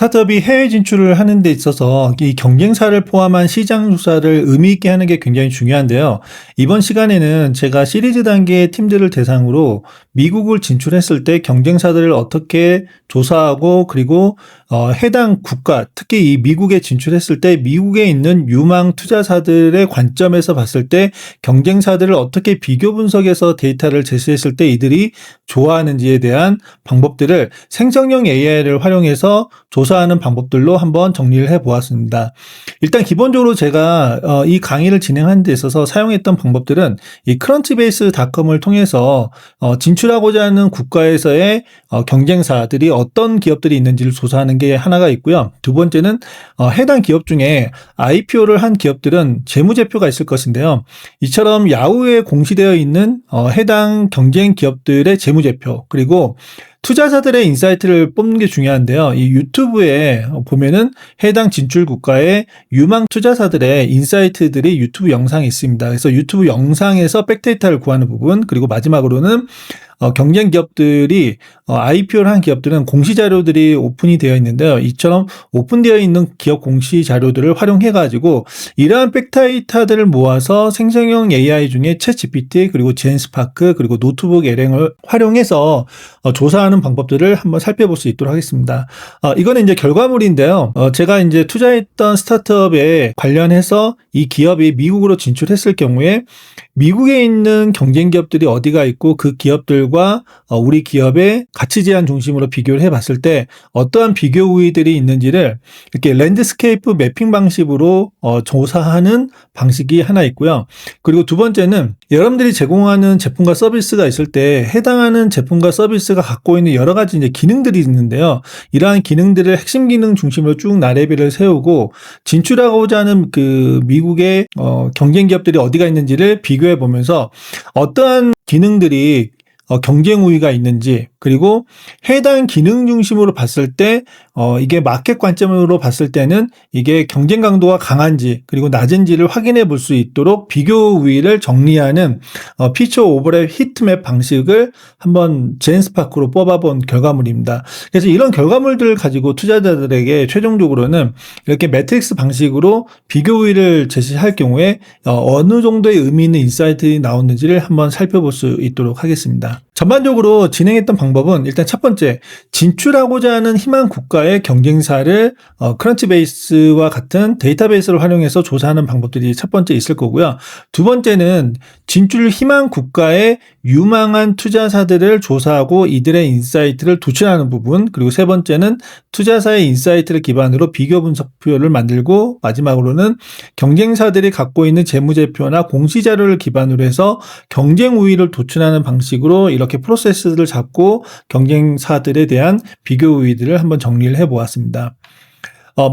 스타트업이 해외 진출을 하는 데 있어서 이 경쟁사를 포함한 시장 조사를 의미 있게 하는 게 굉장히 중요한데요. 이번 시간에는 제가 시리즈 단계의 팀들을 대상으로 미국을 진출했을 때 경쟁사들을 어떻게 조사하고 그리고 해당 국가, 특히 이 미국에 진출했을 때 미국에 있는 유망 투자사들의 관점에서 봤을 때 경쟁사들을 어떻게 비교 분석해서 데이터를 제시했을 때 이들이 좋아하는지에 대한 방법들을 생성형 AI를 활용해서 조사하는 방법들로 한번 정리를 해보았습니다. 일단 기본적으로 제가 이 강의를 진행하는 데 있어서 사용했던 방법들은 이 크런치베이스닷컴을 통해서 진출하고자 하는 국가에서의 경쟁사들이 어떤 기업들이 있는지를 조사하는 게 하나가 있고요. 두 번째는 해당 기업 중에 IPO를 한 기업들은 재무제표가 있을 것인데요. 이처럼 야후에 공시되어 있는 해당 경쟁 기업들의 재무제표, 그리고 투자자들의 인사이트를 뽑는 게 중요한데요. 이 유튜브에 보면은 해당 진출 국가의 유망 투자사들의 인사이트들이 유튜브 영상에 있습니다. 그래서 유튜브 영상에서 백데이터를 구하는 부분, 그리고 마지막으로는 경쟁 기업들이 IPO를 한 기업들은 공시 자료들이 오픈이 되어 있는데요. 이처럼 오픈되어 있는 기업 공시 자료들을 활용해 가지고 이러한 백데이터들을 모아서 생성형 AI 중에 챗GPT 그리고 젠스파크 그리고 노트북 LLM을 활용해서 조사하는 방법들을 한번 살펴볼 수 있도록 하겠습니다. 이거는 이제 결과물인데요. 제가 이제 투자했던 스타트업에 관련해서 이 기업이 미국으로 진출했을 경우에 미국에 있는 경쟁 기업들이 어디가 있고 그 기업들과 우리 기업의 가치 제한 중심으로 비교를 해봤을 때 어떠한 비교 우위들이 있는지를 이렇게 랜드스케이프 매핑 방식으로 조사하는 방식이 하나 있고요. 그리고 두 번째는 여러분들이 제공하는 제품과 서비스가 있을 때 해당하는 제품과 서비스가 갖고 있는 여러 가지 이제 기능들이 있는데요. 이러한 기능들을 핵심 기능 중심으로 쭉 나래비를 세우고 진출하고자 하는 그 미국의 경쟁 기업들이 어디가 있는지를 비교해 보면서 어떠한 기능들이 경쟁 우위가 있는지, 그리고 해당 기능 중심으로 봤을 때 이게 마켓 관점으로 봤을 때는 이게 경쟁 강도가 강한지 그리고 낮은지를 확인해 볼 수 있도록 비교 우위를 정리하는 피처 오버랩 히트맵 방식을 한번 젠스파크로 뽑아본 결과물입니다. 그래서 이런 결과물들을 가지고 투자자들에게 최종적으로는 이렇게 매트릭스 방식으로 비교 우위를 제시할 경우에 어느 정도의 의미 있는 인사이트가 나오는지를 한번 살펴볼 수 있도록 하겠습니다. 전반적으로 진행했던 방법은 일단 첫 번째, 진출하고자 하는 희망 국가의 경쟁사를 크런치베이스와 같은 데이터베이스를 활용해서 조사하는 방법들이 첫 번째 있을 거고요. 두 번째는 진출 희망 국가의 유망한 투자사들을 조사하고 이들의 인사이트를 도출하는 부분, 그리고 세 번째는 투자사의 인사이트를 기반으로 비교 분석표를 만들고 마지막으로는 경쟁사들이 갖고 있는 재무제표나 공시자료를 기반으로 해서 경쟁 우위를 도출하는 방식으로 이렇게 프로세스를 잡고 경쟁사들에 대한 비교 우위들을 한번 정리를 해보았습니다.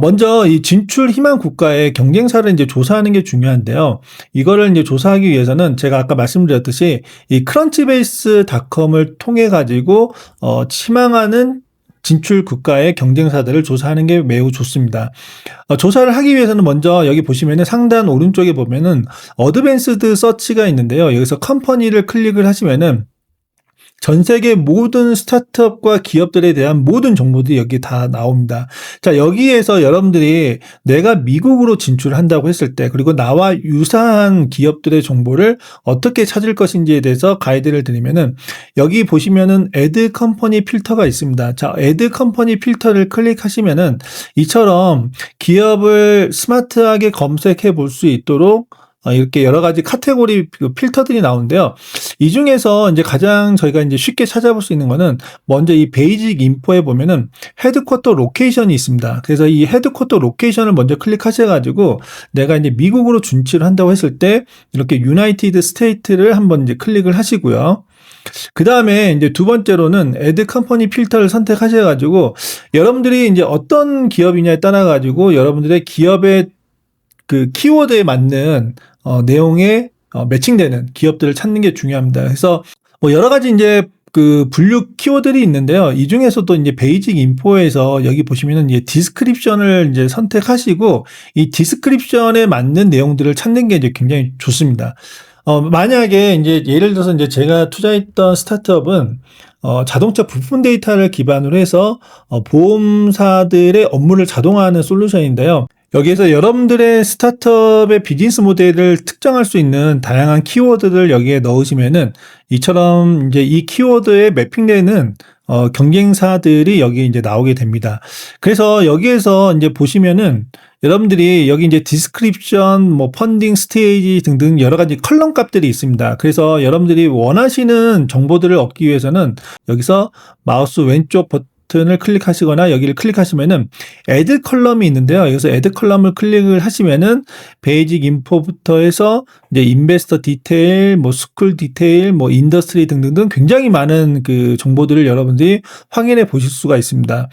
먼저 이 진출 희망 국가의 경쟁사를 이제 조사하는 게 중요한데요. 이거를 이제 조사하기 위해서는 제가 아까 말씀드렸듯이 이 크런치베이스닷컴을 통해 가지고 희망하는 진출 국가의 경쟁사들을 조사하는 게 매우 좋습니다. 조사를 하기 위해서는 먼저 여기 보시면은 상단 오른쪽에 보면은 어드밴스드 서치가 있는데요. 여기서 컴퍼니를 클릭을 하시면은 전 세계 모든 스타트업과 기업들에 대한 모든 정보들이 여기 다 나옵니다. 자, 여기에서 여러분들이 내가 미국으로 진출한다고 했을 때, 그리고 나와 유사한 기업들의 정보를 어떻게 찾을 것인지에 대해서 가이드를 드리면은, 여기 보시면은 애드 컴퍼니 필터가 있습니다. 자, 애드 컴퍼니 필터를 클릭하시면은 이처럼 기업을 스마트하게 검색해 볼 수 있도록 이렇게 여러 가지 카테고리 필터들이 나오는데요. 이 중에서 이제 가장 저희가 이제 쉽게 찾아볼 수 있는 거는 먼저 이 베이직 인포에 보면은 헤드쿼터 로케이션이 있습니다. 그래서 이 헤드쿼터 로케이션을 먼저 클릭하셔가지고 내가 이제 미국으로 진출을 한다고 했을 때 이렇게 유나이티드 스테이트를 한번 이제 클릭을 하시고요. 그 다음에 이제 두 번째로는 애드 컴퍼니 필터를 선택하셔가지고 여러분들이 이제 어떤 기업이냐에 따라 가지고 여러분들의 기업의 그 키워드에 맞는 내용에 매칭되는 기업들을 찾는 게 중요합니다. 그래서 뭐 여러 가지 이제 그 분류 키워드들이 있는데요. 이 중에서도 이제 베이직 인포에서 여기 보시면은 이제 디스크립션을 이제 선택하시고 이 디스크립션에 맞는 내용들을 찾는 게 이제 굉장히 좋습니다. 만약에 이제 예를 들어서 이제 제가 투자했던 스타트업은 자동차 부품 데이터를 기반으로 해서 보험사들의 업무를 자동화하는 솔루션인데요. 여기에서 여러분들의 스타트업의 비즈니스 모델을 특정할 수 있는 다양한 키워드를 여기에 넣으시면은 이처럼 이제 이 키워드에 매핑되는 경쟁사들이 여기 이제 나오게 됩니다. 그래서 여기에서 이제 보시면은 여러분들이 여기 이제 디스크립션, 뭐 펀딩 스테이지 등등 여러 가지 컬럼 값들이 있습니다. 그래서 여러분들이 원하시는 정보들을 얻기 위해서는 여기서 마우스 왼쪽 버튼을 클릭하시거나 여기를 클릭하시면은 애드 컬럼이 있는데요. 여기서 애드 컬럼을 클릭을 하시면은 베이직 인포부터 해서 이제 인베스터 디테일, 뭐 스쿨 디테일, 뭐 인더스트리 등등등 굉장히 많은 그 정보들을 여러분들이 확인해 보실 수가 있습니다.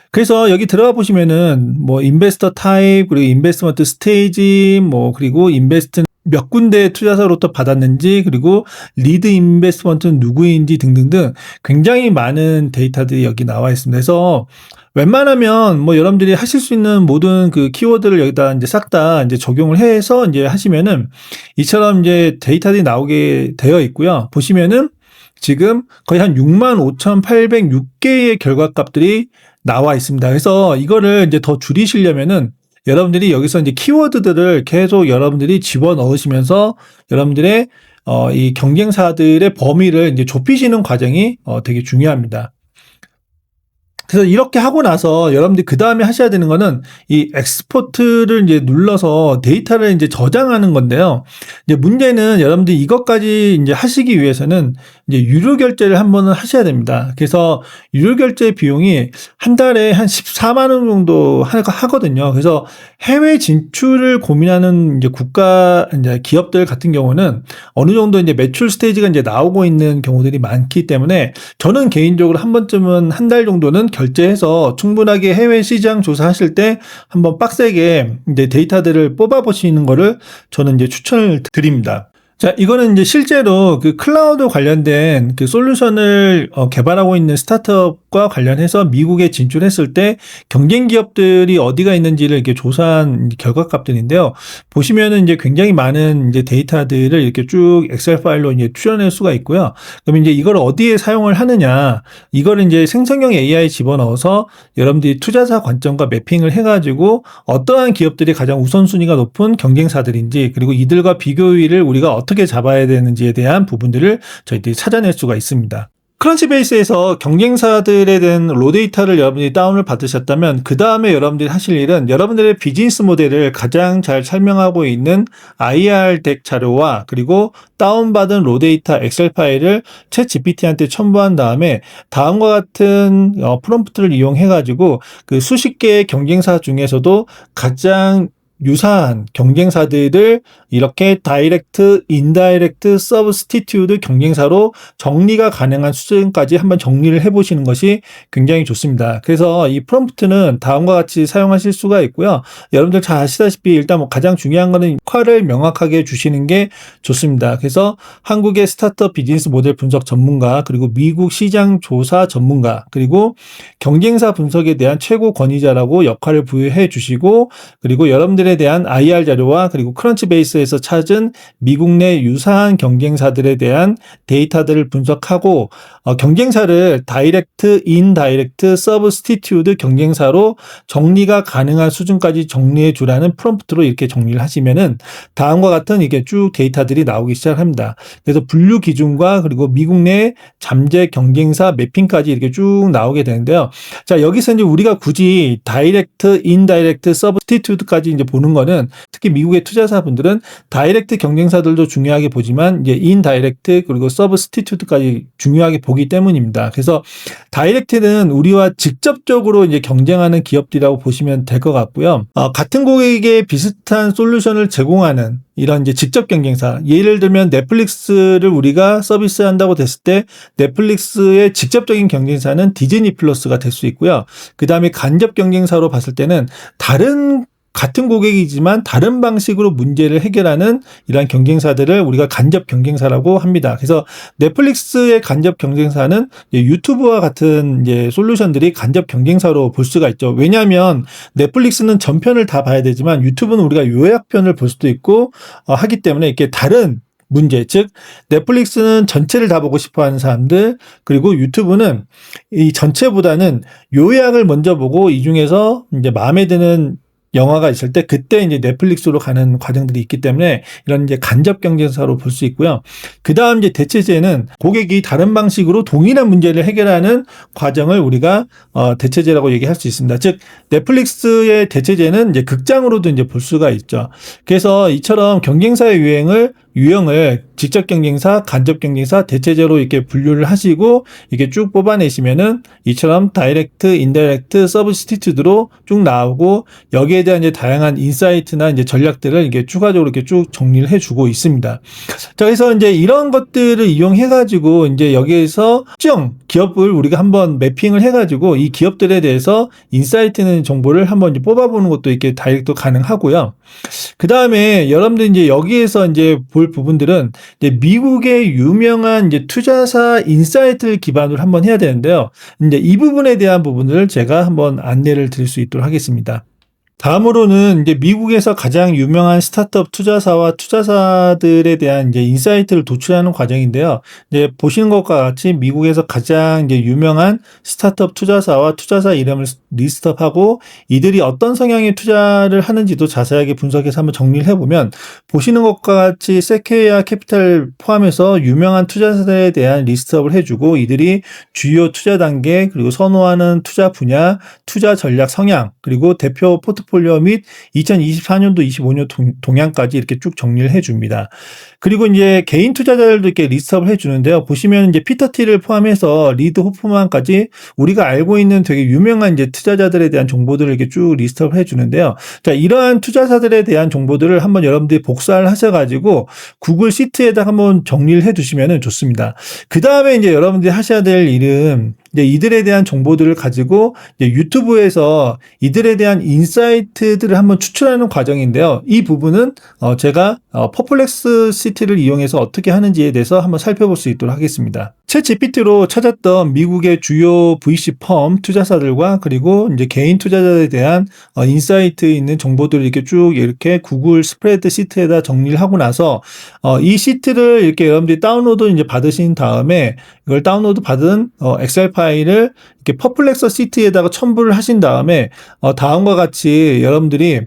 그래서 여기 들어가 보시면은 뭐 인베스터 타입, 그리고 인베스트먼트 스테이지, 뭐 그리고 인베스트 몇 군데 투자사로부터 받았는지, 그리고 리드 인베스트먼트는 누구인지 등등등 굉장히 많은 데이터들이 여기 나와 있습니다. 그래서 웬만하면 뭐 여러분들이 하실 수 있는 모든 그 키워드를 여기다 이제 싹 다 이제 적용을 해서 이제 하시면은 이처럼 이제 데이터들이 나오게 되어 있고요. 보시면은 지금 거의 한 65,806개의 결과값들이 나와 있습니다. 그래서 이거를 이제 더 줄이시려면은 여러분들이 여기서 이제 키워드들을 계속 여러분들이 집어 넣으시면서 여러분들의 이 경쟁사들의 범위를 이제 좁히시는 과정이 되게 중요합니다. 그래서 이렇게 하고 나서 여러분들이 그 다음에 하셔야 되는 거는 이 엑스포트를 이제 눌러서 데이터를 이제 저장하는 건데요. 이제 문제는 여러분들이 이것까지 이제 하시기 위해서는 이제 유료 결제를 한번은 하셔야 됩니다. 그래서 유료 결제 비용이 한 달에 한 14만 원 정도 하거든요. 그래서 해외 진출을 고민하는 이제 국가 이제 기업들 같은 경우는 어느 정도 이제 매출 스테이지가 이제 나오고 있는 경우들이 많기 때문에 저는 개인적으로 한 번쯤은 한 달 정도는 결제해서 충분하게 해외 시장 조사하실 때 한번 빡세게 이제 데이터들을 뽑아보시는 거를 저는 이제 추천을 드립니다. 자, 이거는 이제 실제로 그 클라우드 관련된 그 솔루션을 개발하고 있는 스타트업과 관련해서 미국에 진출했을 때 경쟁 기업들이 어디가 있는지를 이렇게 조사한 결과값들인데요. 보시면은 이제 굉장히 많은 이제 데이터들을 이렇게 쭉 엑셀 파일로 이제 추려낼 수가 있고요. 그럼 이제 이걸 어디에 사용을 하느냐? 이거를 이제 생성형 AI 집어넣어서 여러분들이 투자사 관점과 매핑을 해가지고 어떠한 기업들이 가장 우선순위가 높은 경쟁사들인지, 그리고 이들과 비교율을 우리가 어떻게 잡아야 되는지에 대한 부분들을 저희들이 찾아낼 수가 있습니다. 크런치베이스에서 경쟁사들에 대한 로데이터를 여러분들이 다운을 받으셨다면 그 다음에 여러분들이 하실 일은 여러분들의 비즈니스 모델을 가장 잘 설명하고 있는 IR 덱 자료와 그리고 다운받은 로데이터 엑셀 파일을 챗 GPT한테 첨부한 다음에 다음과 같은 프롬프트를 이용해 가지고 그 수십 개의 경쟁사 중에서도 가장 유사한 경쟁사들을 이렇게 다이렉트, 인다이렉트, 서브스티튜드 경쟁사로 정리가 가능한 수준까지 한번 정리를 해보시는 것이 굉장히 좋습니다. 그래서 이 프롬프트는 다음과 같이 사용하실 수가 있고요. 여러분들 잘 아시다시피 일단 뭐 가장 중요한 거는 역할을 명확하게 주시는 게 좋습니다. 그래서 한국의 스타트업 비즈니스 모델 분석 전문가, 그리고 미국 시장 조사 전문가, 그리고 경쟁사 분석에 대한 최고 권위자라고 역할을 부여해 주시고, 그리고 여러분들의 대한 IR 자료와 그리고 크런치베이스에서 찾은 미국 내 유사한 경쟁사들에 대한 데이터들을 분석하고 경쟁사를 다이렉트, 인다이렉트, 서브스티튜드 경쟁사로 정리가 가능한 수준까지 정리해 주라는 프롬프트로 이렇게 정리를 하시면은 다음과 같은 이게 쭉 데이터들이 나오기 시작합니다. 그래서 분류 기준과 그리고 미국 내 잠재 경쟁사 매핑까지 이렇게 쭉 나오게 되는데요. 자, 여기서 이제 우리가 굳이 다이렉트, 인다이렉트, 서브스티튜드까지 이제 보는 거는 특히 미국의 투자사분들은 다이렉트 경쟁사들도 중요하게 보지만 이제 인다이렉트 그리고 서브스티튜드까지 중요하게 보기 때문입니다. 그래서 다이렉트는 우리와 직접적으로 이제 경쟁하는 기업들이라고 보시면 될 것 같고요. 같은 고객에게 비슷한 솔루션을 제공하는 이런 이제 직접 경쟁사, 예를 들면 넷플릭스를 우리가 서비스한다고 됐을 때 넷플릭스의 직접적인 경쟁사는 디즈니 플러스가 될 수 있고요. 그 다음에 간접 경쟁사로 봤을 때는 같은 고객이지만 다른 방식으로 문제를 해결하는 이러한 경쟁사들을 우리가 간접 경쟁사라고 합니다. 그래서 넷플릭스의 간접 경쟁사는 유튜브와 같은 이제 솔루션들이 간접 경쟁사로 볼 수가 있죠. 왜냐하면 넷플릭스는 전편을 다 봐야 되지만 유튜브는 우리가 요약편을 볼 수도 있고 하기 때문에 이렇게 다른 문제. 즉 넷플릭스는 전체를 다 보고 싶어 하는 사람들, 그리고 유튜브는 이 전체보다는 요약을 먼저 보고 이 중에서 이제 마음에 드는 영화가 있을 때 그때 이제 넷플릭스로 가는 과정들이 있기 때문에 이런 이제 간접 경쟁사로 볼 수 있고요. 그다음 이제 대체제는 고객이 다른 방식으로 동일한 문제를 해결하는 과정을 우리가 대체제라고 얘기할 수 있습니다. 즉 넷플릭스의 대체제는 이제 극장으로도 이제 볼 수가 있죠. 그래서 이처럼 경쟁사의 유형을 직접 경쟁사, 간접 경쟁사, 대체제로 이렇게 분류를 하시고 이렇게 쭉 뽑아내시면은 이처럼 다이렉트, 인다이렉트, 서브스티튜드로 쭉 나오고 여기에 대한 이제 다양한 인사이트나 이제 전략들을 이게 추가적으로 이렇게 쭉 정리를 해주고 있습니다. 자, 그래서 이제 이런 것들을 이용해가지고 이제 여기에서 특정 기업을 우리가 한번 매핑을 해가지고 이 기업들에 대해서 인사이트 있는 정보를 한번 이제 뽑아보는 것도 이렇게 다이렉트 가능하고요. 그 다음에 여러분들 이제 여기에서 이제 볼 부분들은 이제 미국의 유명한 이제 투자사 인사이트를 기반으로 한번 해야 되는데요. 이제 이 부분에 대한 부분을 제가 한번 안내를 드릴 수 있도록 하겠습니다. 다음으로는 이제 미국에서 가장 유명한 스타트업 투자사와 투자사들에 대한 이제 인사이트를 도출하는 과정인데요. 이제 보시는 것과 같이 미국에서 가장 이제 유명한 스타트업 투자사와 투자사 이름을 리스트업하고 이들이 어떤 성향의 투자를 하는지도 자세하게 분석해서 한번 정리를 해보면 보시는 것과 같이 세퀘이아 캐피탈 포함해서 유명한 투자사들에 대한 리스트업을 해주고 이들이 주요 투자 단계 그리고 선호하는 투자 분야, 투자 전략 성향 그리고 대표 포트폴리오 및 2024년도 25년 동향까지 이렇게 쭉 정리를 해줍니다. 그리고 이제 개인 투자자들도 이렇게 리스트업을 해주는데요. 보시면 이제 피터 틸을 포함해서 리드 호프만까지 우리가 알고 있는 되게 유명한 이제 투자자들에 대한 정보들을 이렇게 쭉 리스트업을 해주는데요. 자, 이러한 투자사들에 대한 정보들을 한번 여러분들이 복사를 하셔가지고 구글 시트에다 한번 정리를 해두시면 좋습니다. 그 다음에 이제 여러분들이 하셔야 될 일은 이제 이들에 대한 정보들을 가지고 이제 유튜브에서 이들에 대한 인사이트들을 한번 추출하는 과정인데요. 이 부분은 제가 퍼플렉스시티를 이용해서 어떻게 하는지에 대해서 한번 살펴볼 수 있도록 하겠습니다. 챗GPT로 찾았던 미국의 주요 VC 펌 투자사들과 그리고 이제 개인 투자자들에 대한 인사이트 있는 정보들을 이렇게 구글 스프레드 시트에다 정리를 하고 나서 이 시트를 이렇게 여러분들이 다운로드 이제 받으신 다음에 이걸 다운로드 받은 엑셀 파일을 이렇게 퍼플렉서 시트에다가 첨부를 하신 다음에 다음과 같이 여러분들이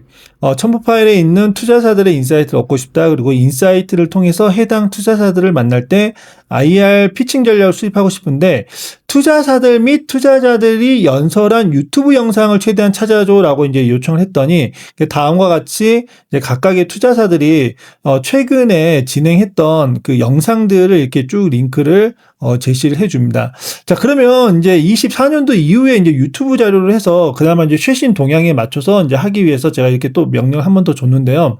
첨부 파일에 있는 투자사들의 인사이트를 얻고 싶다. 그리고 인사이트를 통해서 해당 투자사들을 만날 때 IR 피칭 전략을 수립하고 싶은데 투자사들 및 투자자들이 연설한 유튜브 영상을 최대한 찾아줘라고 이제 요청을 했더니 다음과 같이 이제 각각의 투자사들이 최근에 진행했던 그 영상들을 이렇게 쭉 링크를 제시를 해줍니다. 자, 그러면 이제 24년도 이후에 이제 유튜브 자료를 해서 그나마 이제 최신 동향에 맞춰서 이제 하기 위해서 제가 이렇게 또 명령을 한 번 더 줬는데요.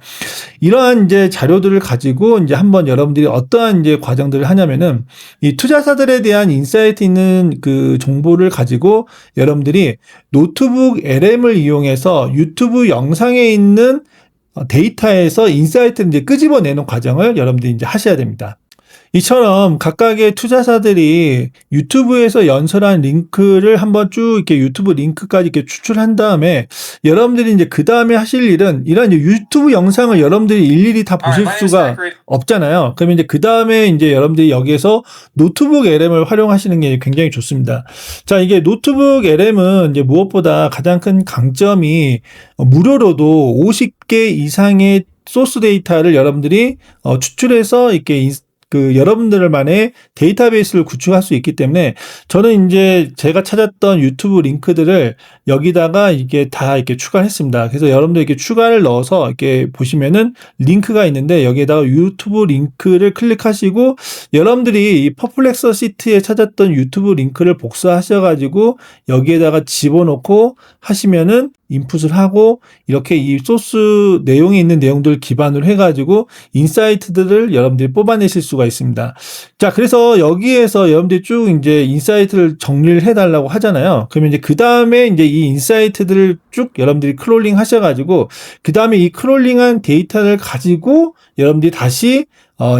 이러한 이제 자료들을 가지고 이제 한번 여러분들이 어떠한 이제 과정들을 하냐면은 이 투자사들에 대한 인사이트 있는 그 정보를 가지고 여러분들이 노트북 LM을 이용해서 유튜브 영상에 있는 데이터에서 인사이트를 이제 끄집어내는 과정을 여러분들이 이제 하셔야 됩니다. 이처럼 각각의 투자사들이 유튜브에서 연설한 링크를 한번 쭉 이렇게 유튜브 링크까지 이렇게 추출한 다음에 여러분들이 이제 그 다음에 하실 일은 이런 유튜브 영상을 여러분들이 일일이 다 보실 수가 없잖아요. 그러면 이제 그 다음에 이제 여러분들이 여기에서 노트북 LM을 활용하시는 게 굉장히 좋습니다. 자, 이게 노트북 LM은 이제 무엇보다 가장 큰 강점이 무료로도 50개 이상의 소스 데이터를 여러분들이 추출해서 이렇게 여러분들만의 데이터베이스를 구축할 수 있기 때문에 저는 이제 제가 찾았던 유튜브 링크들을 여기다가 이게 다 이렇게 추가를 했습니다. 그래서 여러분들 이렇게 추가를 넣어서 이렇게 보시면은 링크가 있는데 여기에다가 유튜브 링크를 클릭하시고 여러분들이 이 퍼플렉서 시트에 찾았던 유튜브 링크를 복사하셔가지고 여기에다가 집어넣고 하시면은 인풋을 하고 이렇게 이 소스 내용에 있는 내용들을 기반으로 해가지고 인사이트들을 여러분들이 뽑아내실 수가 있습니다. 자, 그래서 여기에서 여러분들이 쭉 이제 인사이트를 정리를 해달라고 하잖아요. 그러면 이제 그 다음에 이제 이 인사이트들을 쭉 여러분들이 크롤링 하셔가지고 그 다음에 이 크롤링한 데이터를 가지고 여러분들이 다시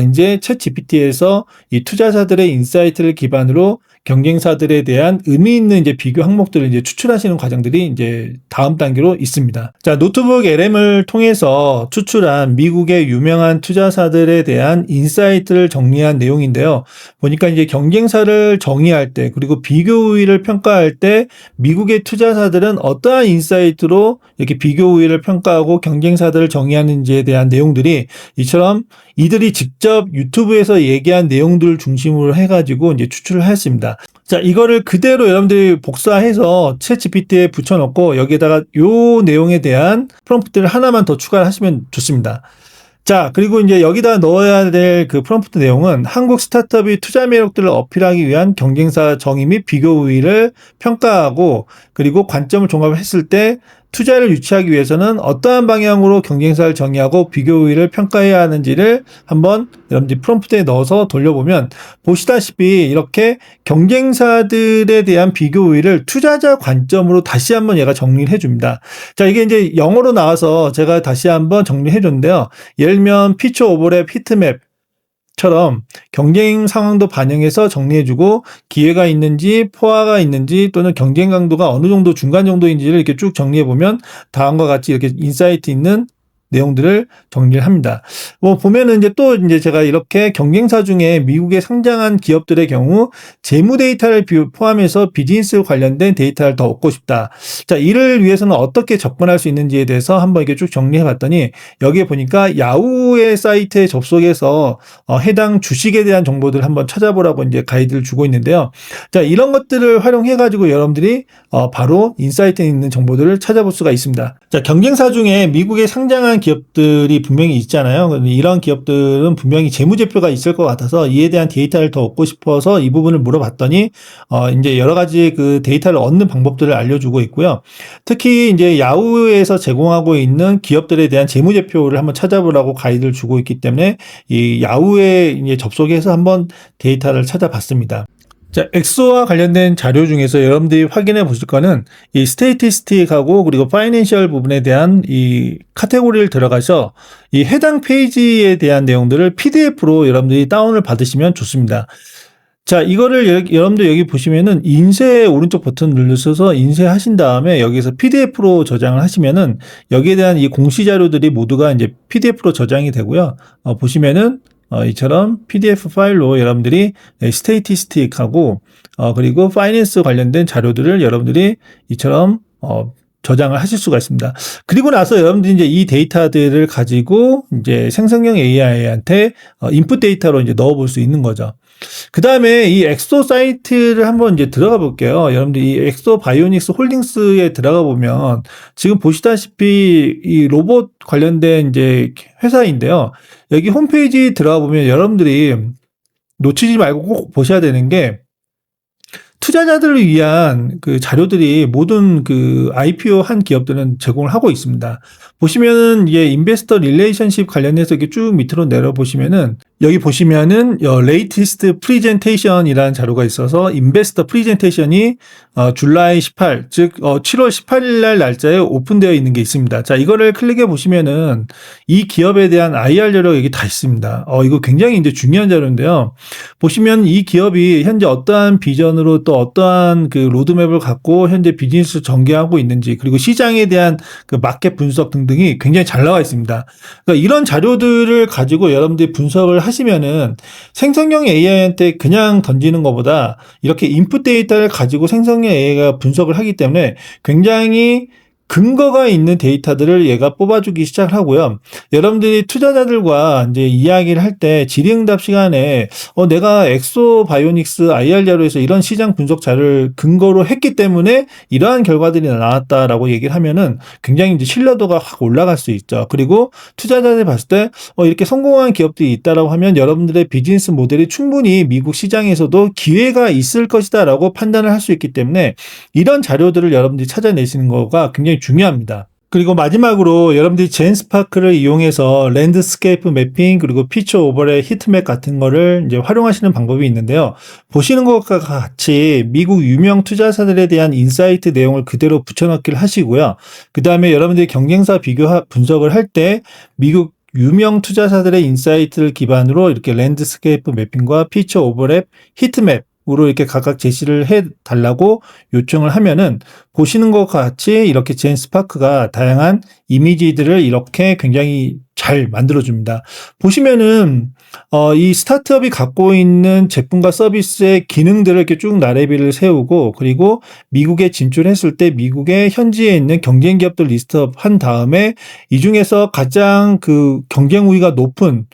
이제 챗 GPT에서 이 투자자들의 인사이트를 기반으로 경쟁사들에 대한 의미 있는 이제 비교 항목들을 이제 추출하시는 과정들이 이제 다음 단계로 있습니다. 자, 노트북 LM을 통해서 추출한 미국의 유명한 투자사들에 대한 인사이트를 정리한 내용인데요. 보니까 이제 경쟁사를 정의할 때 그리고 비교 우위를 평가할 때 미국의 투자사들은 어떠한 인사이트로 이렇게 비교 우위를 평가하고 경쟁사들을 정의하는지에 대한 내용들이 이처럼 이들이 직접 유튜브에서 얘기한 내용들을 중심으로 해가지고 이제 추출을 했습니다. 자, 이거를 그대로 여러분들이 복사해서 챗GPT에 붙여놓고 여기에다가 요 내용에 대한 프롬프트를 하나만 더 추가하시면 좋습니다. 자, 그리고 이제 여기다 넣어야 될 그 프롬프트 내용은 한국 스타트업이 투자 매력들을 어필하기 위한 경쟁사 정의 및 비교 우위를 평가하고 그리고 관점을 종합했을 때 투자를 유치하기 위해서는 어떠한 방향으로 경쟁사를 정의하고 비교 우위를 평가해야 하는지를 한번 여러분들이 프롬프트에 넣어서 돌려보면 보시다시피 이렇게 경쟁사들에 대한 비교 우위를 투자자 관점으로 다시 한번 얘가 정리를 해줍니다. 자, 이게 이제 영어로 나와서 제가 다시 한번 정리해 줬는데요. 예를 들면 피처 오버랩 히트맵 처럼 경쟁 상황도 반영해서 정리해주고 기회가 있는지 포화가 있는지 또는 경쟁 강도가 어느 정도 중간 정도인지를 이렇게 쭉 정리해보면 다음과 같이 이렇게 인사이트 있는 내용들을 정리를 합니다. 뭐 보면은 이제 또 이제 제가 이렇게 경쟁사 중에 미국에 상장한 기업들의 경우 재무 데이터를 포함해서 비즈니스 관련된 데이터를 더 얻고 싶다. 자, 이를 위해서는 어떻게 접근할 수 있는지에 대해서 한번 이렇게 쭉 정리해 봤더니 여기에 보니까 야후의 사이트에 접속해서 해당 주식에 대한 정보들을 한번 찾아보라고 이제 가이드를 주고 있는데요. 자, 이런 것들을 활용해 가지고 여러분들이 바로 인사이트에 있는 정보들을 찾아볼 수가 있습니다. 자, 경쟁사 중에 미국에 상장한 기업들이 분명히 있잖아요. 이런 기업들은 분명히 재무제표가 있을 것 같아서 이에 대한 데이터를 더 얻고 싶어서 이 부분을 물어봤더니 이제 여러 가지 그 데이터를 얻는 방법들을 알려주고 있고요. 특히 이제 야후에서 제공하고 있는 기업들에 대한 재무제표를 한번 찾아보라고 가이드를 주고 있기 때문에 이 야후에 이제 접속해서 한번 데이터를 찾아봤습니다. 자, 엑소와 관련된 자료 중에서 여러분들이 확인해 보실 거는 이 스테이티스틱하고 그리고 파이낸셜 부분에 대한 이 카테고리를 들어가서 이 해당 페이지에 대한 내용들을 PDF로 여러분들이 다운을 받으시면 좋습니다. 자, 이거를 여러분들 여기 보시면은 인쇄 오른쪽 버튼 누르셔서 인쇄하신 다음에 여기서 PDF로 저장을 하시면은 여기에 대한 이 공시 자료들이 모두가 이제 PDF로 저장이 되고요. 보시면은 이처럼 PDF 파일로 여러분들이 스테이티스틱하고 그리고 파이낸스 관련된 자료들을 여러분들이 이처럼 저장을 하실 수가 있습니다. 그리고 나서 여러분들이 이제 이 데이터들을 가지고 이제 생성형 AI한테 인풋 데이터로 이제 넣어 볼 수 있는 거죠. 그 다음에 이 엑소 사이트를 한번 이제 들어가 볼게요. 여러분들 이 엑소 바이오닉스 홀딩스에 들어가 보면 지금 보시다시피 이 로봇 관련된 이제 회사인데요. 여기 홈페이지 들어가 보면 여러분들이 놓치지 말고 꼭 보셔야 되는 게 투자자들을 위한 그 자료들이 모든 그 IPO 한 기업들은 제공을 하고 있습니다. 보시면은 이게 인베스터 릴레이션십 관련해서 이렇게 쭉 밑으로 내려보시면은 여기 보시면은 레이티스트 프리젠테이션이라는 자료가 있어서 인베스터 프리젠테이션이 줄라이 18, 즉 7월 18일 날 날짜에 오픈되어 있는 게 있습니다. 자, 이거를 클릭해 보시면은 이 기업에 대한 IR 자료가 여기 다 있습니다. 이거 굉장히 이제 중요한 자료인데요. 보시면 이 기업이 현재 어떠한 비전으로 또 어떠한 그 로드맵을 갖고 현재 비즈니스 전개하고 있는지 그리고 시장에 대한 그 마켓 분석 등등이 굉장히 잘 나와 있습니다. 그러니까 이런 자료들을 가지고 여러분들이 분석을 하시면은 생성형 AI한테 그냥 던지는 것보다 이렇게 인풋 데이터를 가지고 생성형 AI가 분석을 하기 때문에 굉장히 근거가 있는 데이터들을 얘가 뽑아주기 시작하고요. 여러분들이 투자자들과 이제 이야기를 할 때 질의응답 시간에 내가 엑소 바이오닉스 IR 자료에서 이런 시장 분석 자료를 근거로 했기 때문에 이러한 결과들이 나왔다라고 얘기를 하면은 굉장히 이제 신뢰도가 확 올라갈 수 있죠. 그리고 투자자들이 봤을 때 이렇게 성공한 기업들이 있다라고 하면 여러분들의 비즈니스 모델이 충분히 미국 시장에서도 기회가 있을 것이다라고 판단을 할 수 있기 때문에 이런 자료들을 여러분들이 찾아내시는 거가 굉장히 중요합니다. 그리고 마지막으로 여러분들이 젠스파크를 이용해서 랜드스케이프 매핑 그리고 피처 오버레이 히트맵 같은 거를 이제 활용하시는 방법이 있는데요. 보시는 것과 같이 미국 유명 투자사들에 대한 인사이트 내용을 그대로 붙여넣기를 하시고요. 그 다음에 여러분들이 경쟁사 비교 분석을 할 때 미국 유명 투자사들의 인사이트를 기반으로 이렇게 랜드스케이프 매핑과 피처 오버랩 히트맵 으로 이렇게 각각 제시를 해 달라고 요청을 하면은 보시는 것과 같이 이렇게 젠스파크가 다양한 이미지들을 이렇게 굉장히 잘 만들어 줍니다. 보시면은 이 스타트업이 갖고 있는 제품과 서비스의 기능들을 이렇게 쭉 나래비를 세우고, 그리고 미국에 진출했을 때 미국의 현지에 있는 경쟁 기업들 리스트업 한 다음에 이 중에서 가장 그 경쟁 우위가 높은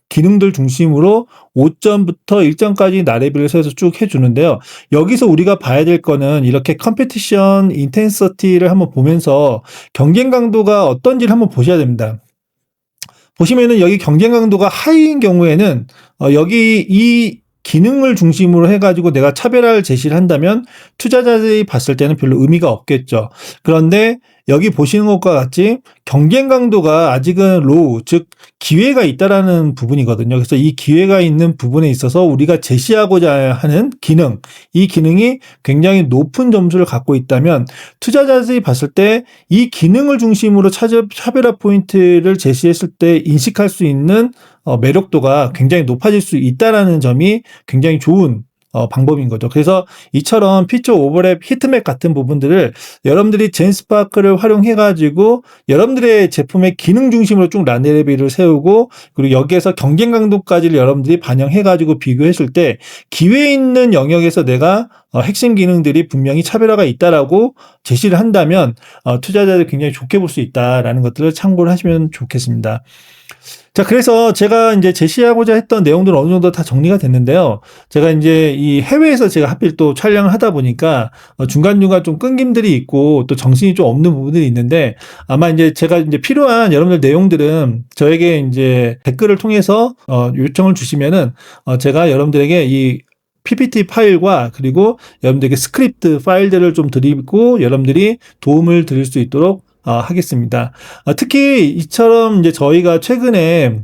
기능들 중심으로 5점부터 1점까지 나래비를 세워서 쭉 해주는데요. 여기서 우리가 봐야 될 거는 이렇게 컴피티션 인텐서티를 한번 보면서 경쟁 강도가 어떤지를 한번 보셔야 됩니다. 보시면은 여기 경쟁 강도가 하이인 경우에는 여기 이 기능을 중심으로 해가지고 내가 차별화를 제시를 한다면 투자자들이 봤을 때는 별로 의미가 없겠죠. 그런데 여기 보시는 것과 같이 경쟁 강도가 아직은 로우, 즉 기회가 있다라는 부분이거든요. 그래서 이 기회가 있는 부분에 있어서 우리가 제시하고자 하는 기능, 이 기능이 굉장히 높은 점수를 갖고 있다면 투자자들이 봤을 때 이 기능을 중심으로 차별화 포인트를 제시했을 때 인식할 수 있는 매력도가 굉장히 높아질 수 있다라는 점이 굉장히 좋은 방법인 거죠. 그래서 이처럼 피처 오버랩 히트맵 같은 부분들을 여러분들이 젠스파크를 활용해가지고 여러분들의 제품의 기능 중심으로 쭉 라네레비를 세우고, 그리고 여기에서 경쟁 강도까지를 여러분들이 반영해가지고 비교했을 때 기회 있는 영역에서 내가 핵심 기능들이 분명히 차별화가 있다라고 제시를 한다면 투자자들이 굉장히 좋게 볼 수 있다라는 것들을 참고를 하시면 좋겠습니다. 자, 그래서 제가 이제 제시하고자 했던 내용들은 어느 정도 다 정리가 됐는데요. 제가 이제 이 해외에서 제가 하필 또 촬영을 하다 보니까 중간중간 좀 끊김들이 있고 또 정신이 좀 없는 부분들이 있는데, 아마 이제 제가 이제 필요한 여러분들 내용들은 저에게 이제 댓글을 통해서 요청을 주시면은 제가 여러분들에게 이 PPT 파일과 그리고 여러분들에게 스크립트 파일들을 좀 드리고 여러분들이 도움을 드릴 수 있도록 하겠습니다. 특히 이처럼 이제 저희가 최근에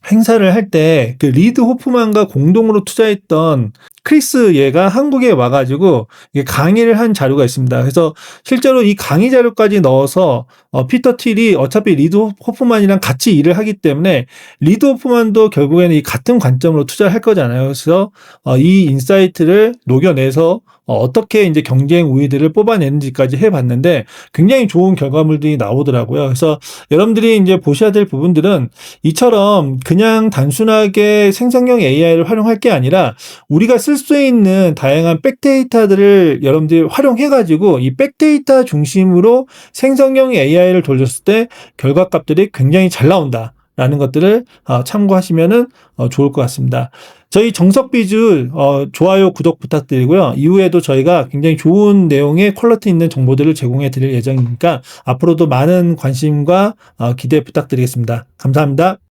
행사를 할 때 그 리드 호프만과 공동으로 투자했던 크리스 얘가 한국에 와가지고 강의를 한 자료가 있습니다. 그래서 실제로 이 강의 자료까지 넣어서 피터 틸이 어차피 리드 호프만이랑 같이 일을 하기 때문에 리드 호프만도 결국에는 이 같은 관점으로 투자를 할 거잖아요. 그래서 이 인사이트를 녹여내서 어떻게 이제 경쟁 우위들을 뽑아내는지까지 해봤는데 굉장히 좋은 결과물들이 나오더라고요. 그래서 여러분들이 이제 보셔야 될 부분들은 이처럼 그냥 단순하게 생성형 AI를 활용할 게 아니라 우리가 쓸 수 있는 다양한 백데이터들을 여러분들이 활용해가지고 이 백데이터 중심으로 생성형 AI를 돌렸을 때 결과값들이 굉장히 잘 나온다라는 것들을 참고하시면은 좋을 것 같습니다. 저희 정석비즈 좋아요, 구독 부탁드리고요. 이후에도 저희가 굉장히 좋은 내용의 퀄리티 있는 정보들을 제공해 드릴 예정이니까 앞으로도 많은 관심과 기대 부탁드리겠습니다. 감사합니다.